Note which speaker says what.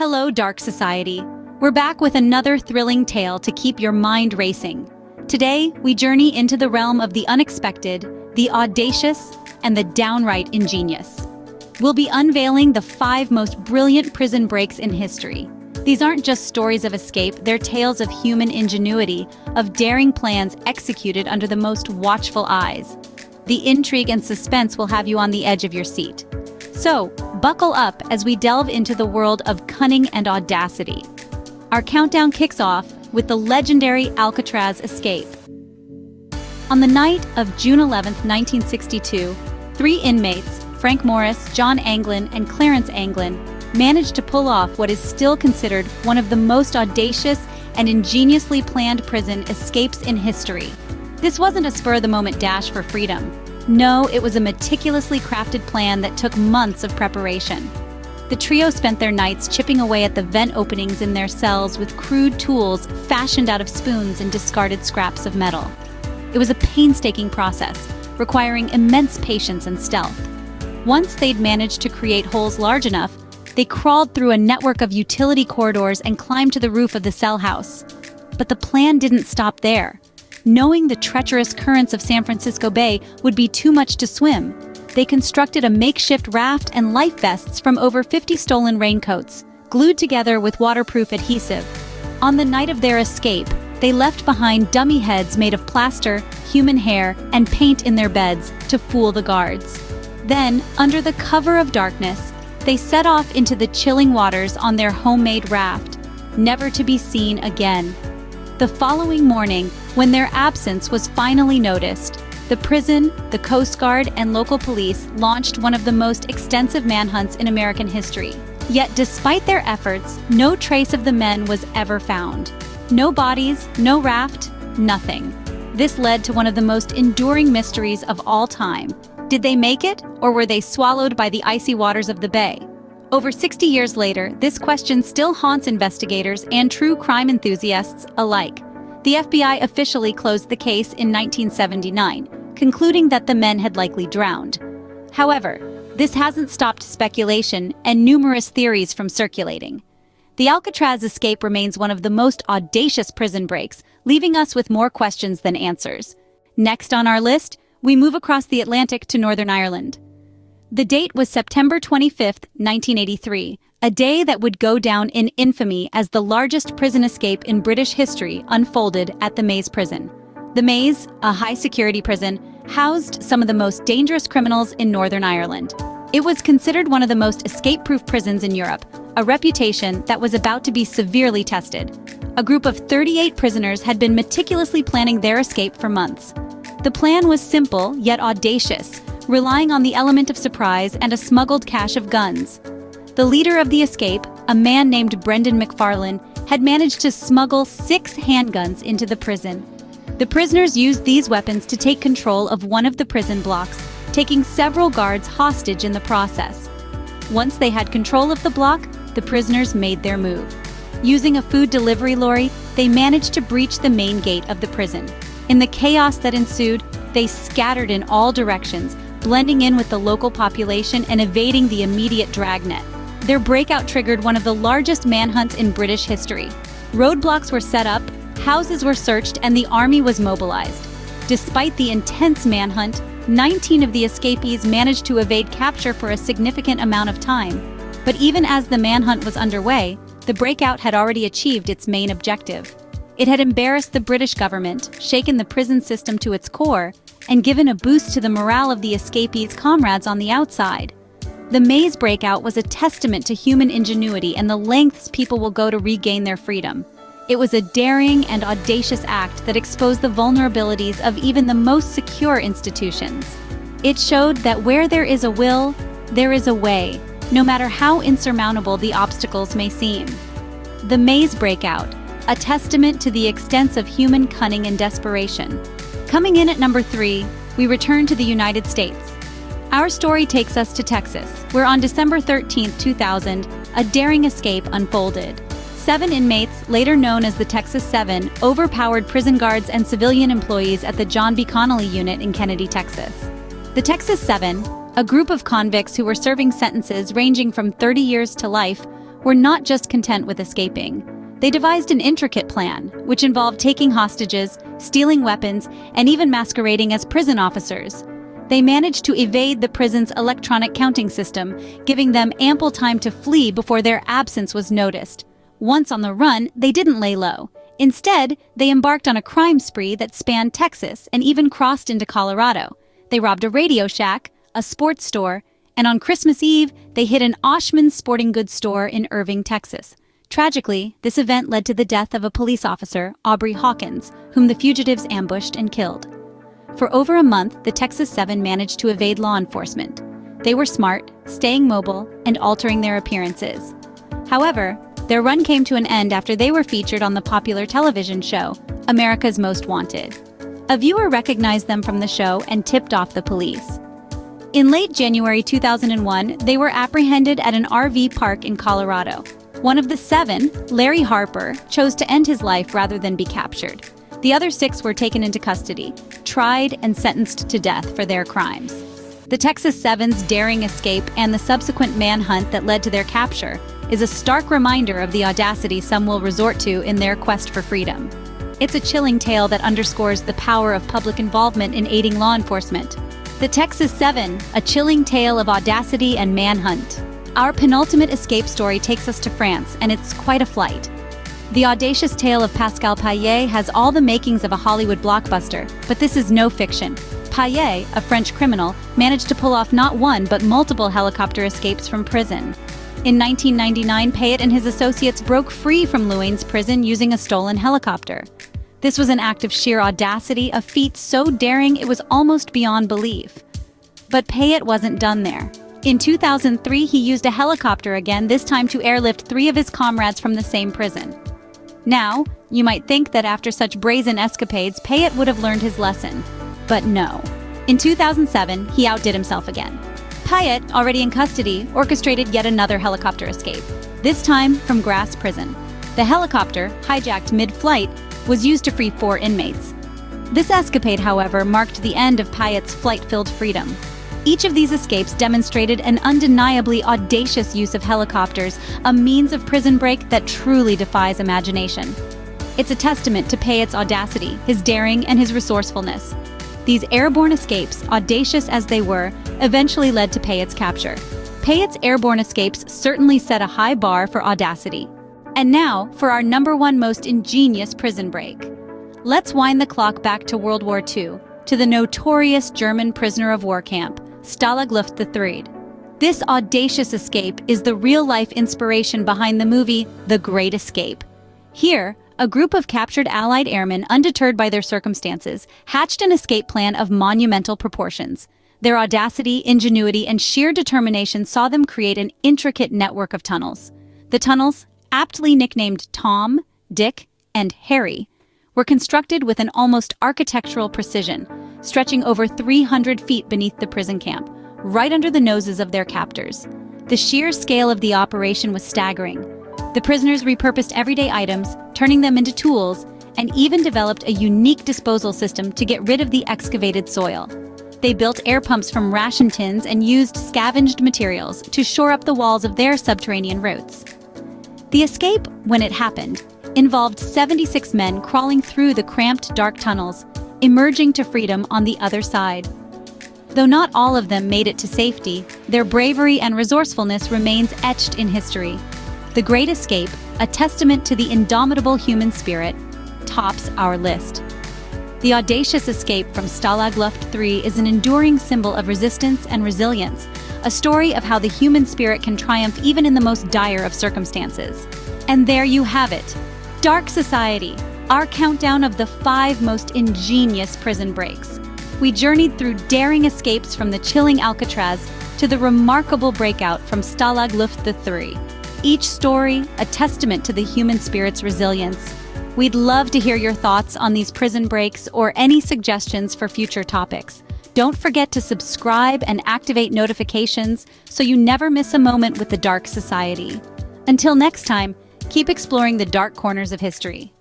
Speaker 1: Hello, Dark Society. We're back with another thrilling tale to keep your mind racing. Today, we journey into the realm of the unexpected, the audacious, and the downright ingenious. We'll be unveiling the 5 most brilliant prison breaks in history. These aren't just stories of escape, they're tales of human ingenuity, of daring plans executed under the most watchful eyes. The intrigue and suspense will have you on the edge of your seat. So, buckle up as we delve into the world of cunning and audacity. Our countdown kicks off with the legendary Alcatraz Escape. On the night of June 11, 1962, 3 inmates, Frank Morris, John Anglin, and Clarence Anglin, managed to pull off what is still considered one of the most audacious and ingeniously planned prison escapes in history. This wasn't a spur-of-the-moment dash for freedom. No, it was a meticulously crafted plan that took months of preparation. The trio spent their nights chipping away at the vent openings in their cells with crude tools fashioned out of spoons and discarded scraps of metal. It was a painstaking process, requiring immense patience and stealth. Once they'd managed to create holes large enough, they crawled through a network of utility corridors and climbed to the roof of the cell house. But the plan didn't stop there. Knowing the treacherous currents of San Francisco Bay would be too much to swim, they constructed a makeshift raft and life vests from over 50 stolen raincoats, glued together with waterproof adhesive. On the night of their escape, they left behind dummy heads made of plaster, human hair, and paint in their beds to fool the guards. Then, under the cover of darkness, they set off into the chilling waters on their homemade raft, never to be seen again. The following morning, when their absence was finally noticed, the prison, the Coast Guard, and local police launched one of the most extensive manhunts in American history. Yet despite their efforts, no trace of the men was ever found. No bodies, no raft, nothing. This led to one of the most enduring mysteries of all time. Did they make it, or were they swallowed by the icy waters of the bay? Over 60 years later, this question still haunts investigators and true crime enthusiasts alike. The FBI officially closed the case in 1979, concluding that the men had likely drowned. However, this hasn't stopped speculation and numerous theories from circulating. The Alcatraz escape remains one of the most audacious prison breaks, leaving us with more questions than answers. Next on our list, we move across the Atlantic to Northern Ireland. The date was September 25, 1983, a day that would go down in infamy as the largest prison escape in British history unfolded at the Maze prison. The Maze, a high-security prison, housed some of the most dangerous criminals in Northern Ireland. It was considered one of the most escape-proof prisons in Europe, a reputation that was about to be severely tested. A group of 38 prisoners had been meticulously planning their escape for months. The plan was simple yet audacious, relying on the element of surprise and a smuggled cache of guns. The leader of the escape, a man named Brendan McFarlane, had managed to smuggle 6 handguns into the prison. The prisoners used these weapons to take control of one of the prison blocks, taking several guards hostage in the process. Once they had control of the block, the prisoners made their move. Using a food delivery lorry, they managed to breach the main gate of the prison. In the chaos that ensued, they scattered in all directions, blending in with the local population and evading the immediate dragnet. Their breakout triggered one of the largest manhunts in British history. Roadblocks were set up, houses were searched, and the army was mobilized. Despite the intense manhunt, 19 of the escapees managed to evade capture for a significant amount of time. But even as the manhunt was underway, the breakout had already achieved its main objective. It had embarrassed the British government, shaken the prison system to its core, and given a boost to the morale of the escapees' comrades on the outside. The Maze breakout was a testament to human ingenuity and the lengths people will go to regain their freedom. It was a daring and audacious act that exposed the vulnerabilities of even the most secure institutions. It showed that where there is a will, there is a way, no matter how insurmountable the obstacles may seem. The Maze breakout, a testament to the extent of human cunning and desperation. Coming in at number 3, we return to the United States. Our story takes us to Texas, where on December 13, 2000, a daring escape unfolded. 7 inmates, later known as the Texas 7, overpowered prison guards and civilian employees at the John B. Connolly unit in Kennedy, Texas. The Texas 7, a group of convicts who were serving sentences ranging from 30 years to life, were not just content with escaping. They devised an intricate plan, which involved taking hostages, stealing weapons, and even masquerading as prison officers. They managed to evade the prison's electronic counting system, giving them ample time to flee before their absence was noticed. Once on the run, they didn't lay low. Instead, they embarked on a crime spree that spanned Texas and even crossed into Colorado. They robbed a Radio Shack, a sports store, and on Christmas Eve, they hit an Oshman's sporting goods store in Irving, Texas. Tragically, this event led to the death of a police officer, Aubrey Hawkins, whom the fugitives ambushed and killed. For over a month, the Texas Seven managed to evade law enforcement. They were smart, staying mobile, and altering their appearances. However, their run came to an end after they were featured on the popular television show, America's Most Wanted. A viewer recognized them from the show and tipped off the police. In late January 2001, they were apprehended at an RV park in Colorado. One of the seven, Larry Harper, chose to end his life rather than be captured. The other six were taken into custody, tried, and sentenced to death for their crimes. The Texas Seven's daring escape and the subsequent manhunt that led to their capture is a stark reminder of the audacity some will resort to in their quest for freedom. It's a chilling tale that underscores the power of public involvement in aiding law enforcement. The Texas Seven, a chilling tale of audacity and manhunt. Our penultimate escape story takes us to France, and it's quite a flight. The audacious tale of Pascal Payet has all the makings of a Hollywood blockbuster, but this is no fiction. Payet, a French criminal, managed to pull off not one but multiple helicopter escapes from prison. In 1999, Payet and his associates broke free from Louain's prison using a stolen helicopter. This was an act of sheer audacity, a feat so daring it was almost beyond belief. But Payet wasn't done there. In 2003, he used a helicopter again, this time to airlift 3 of his comrades from the same prison. Now, you might think that after such brazen escapades, Payet would have learned his lesson. But no. In 2007, he outdid himself again. Payet, already in custody, orchestrated yet another helicopter escape, this time from Grasse Prison. The helicopter, hijacked mid-flight, was used to free 4 inmates. This escapade, however, marked the end of Payet's flight-filled freedom. Each of these escapes demonstrated an undeniably audacious use of helicopters, a means of prison break that truly defies imagination. It's a testament to Payet's audacity, his daring, and his resourcefulness. These airborne escapes, audacious as they were, eventually led to Payet's capture. Payet's airborne escapes certainly set a high bar for audacity. And now, for our #1 most ingenious prison break. Let's wind the clock back to World War II, to the notorious German prisoner of war camp, Stalag Luft III. This audacious escape is the real-life inspiration behind the movie The Great Escape. Here, a group of captured Allied airmen, undeterred by their circumstances, hatched an escape plan of monumental proportions. Their audacity, ingenuity, and sheer determination saw them create an intricate network of tunnels. The tunnels, aptly nicknamed Tom, Dick, and Harry, were constructed with an almost architectural precision, stretching over 300 feet beneath the prison camp, right under the noses of their captors. The sheer scale of the operation was staggering. The prisoners repurposed everyday items, turning them into tools, and even developed a unique disposal system to get rid of the excavated soil. They built air pumps from ration tins and used scavenged materials to shore up the walls of their subterranean routes. The escape, when it happened, involved 76 men crawling through the cramped, dark tunnels, emerging to freedom on the other side. Though not all of them made it to safety, their bravery and resourcefulness remains etched in history. The Great Escape, a testament to the indomitable human spirit, tops our list. The audacious escape from Stalag Luft III is an enduring symbol of resistance and resilience, a story of how the human spirit can triumph even in the most dire of circumstances. And there you have it. Dark Society, our countdown of the 5 most ingenious prison breaks. We journeyed through daring escapes from the chilling Alcatraz to the remarkable Breakout from Stalag Luft III. Each story, a testament to the human spirit's resilience. We'd love to hear your thoughts on these prison breaks or any suggestions for future topics. Don't forget to subscribe and activate notifications so you never miss a moment with the Dark Society. Until next time, keep exploring the dark corners of history.